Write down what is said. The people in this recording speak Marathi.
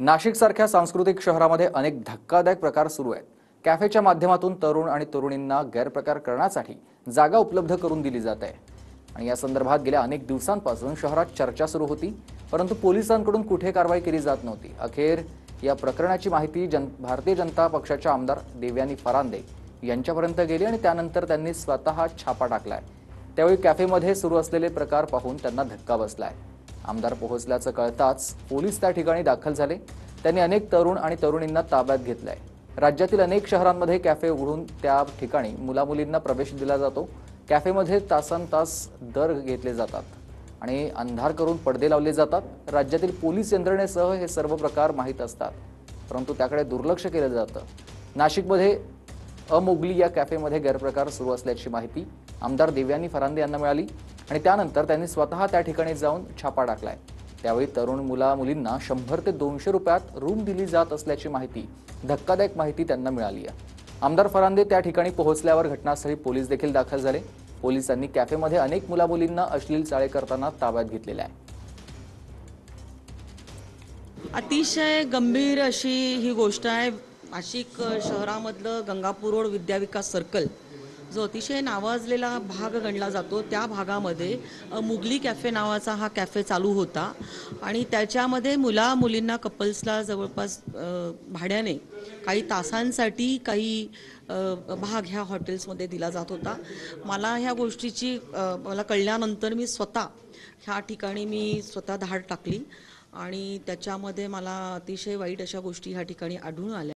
नाशिकसारख्या सांस्कृतिक शहरामध्ये अनेक धक्कादायक प्रकार सुरू आहेत। कॅफेच्या माध्यमातून तरुण आणि तरुणींना गैरप्रकार करण्यासाठी जागा उपलब्ध करून दिली जात आहे आणि या संदर्भात गेल्या अनेक दिवसांपासून शहरात चर्चा सुरू होती, परंतु पोलिसांकडून कुठे कारवाई केली जात नव्हती। अखेर या प्रकरणाची माहिती भारतीय जनता पक्षाच्या आमदार देवयानी फरांदे यांच्यापर्यंत गेली आणि त्यानंतर त्यांनी स्वतः छापा टाकलाय। त्यावेळी कॅफेमध्ये सुरू असलेले प्रकार पाहून त्यांना धक्का बसलाय। आमदार पोहोचल्याचं कळताच पोलीस त्या ठिकाणी दाखल झाले। त्यांनी अनेक तरुण आणि तरुणींना ताब्यात घेतलंय। राज्यातील अनेक शहरांमध्ये कॅफे उघडून त्या ठिकाणी मुलामुलींना प्रवेश दिला जातो। कॅफेमध्ये तासनतास दर घेतले जातात आणि अंधार करून पडदे लावले जातात। राज्यातील पोलीस यंत्रणेसह हे सर्व प्रकार माहीत असतात, परंतु त्याकडे दुर्लक्ष केलं जातं। नाशिकमध्ये अमोगली या कॅफेमध्ये गैरप्रकार सुरू असल्याची माहिती आमदार देवयानी फरांदे यांना मिळाली आणि त्यानंतर त्यांनी स्वतः त्या ठिकाणी जाऊन छापा टाकलाय। त्यावेळी तरुण मुलींना 100 ते 200 रुपयात रूम दिली जात असल्याची माहिती, धक्कादायक माहिती त्यांना मिळाली आहे। आमदार फरांदे त्या ठिकाणी पोहोचल्यावर घटनास्थळी पोलीस देखील दाखल झाले। पोलिसांनी कॅफेमध्ये अनेक मुलींना अश्लील चाळे करताना ताब्यात घेतलेले आहे। अतिशय गंभीर अशी ही गोष्ट आहे। नाशिक शहरामधलं गंगापूर रोड विद्याविकास सर्कल जो अतिशय नावाजलेला भाग गणला जातो, त्या भागामध्ये मुगली कॅफे नावाचा हा कॅफे चालू होता आणि त्याच्यामध्ये मुलींना कपल्सला जवळपास भाड्याने काही तासांसाठी काही भाग ह्या हॉटेल्समध्ये दिला जात होता। मला ह्या गोष्टीची मला कळल्यानंतर मी स्वतः ह्या ठिकाणी धाड टाकली आणि त्याच्यामध्ये मला अतिशय वाईट अशा गोष्टी ह्या ठिकाणी आढळून आल्या।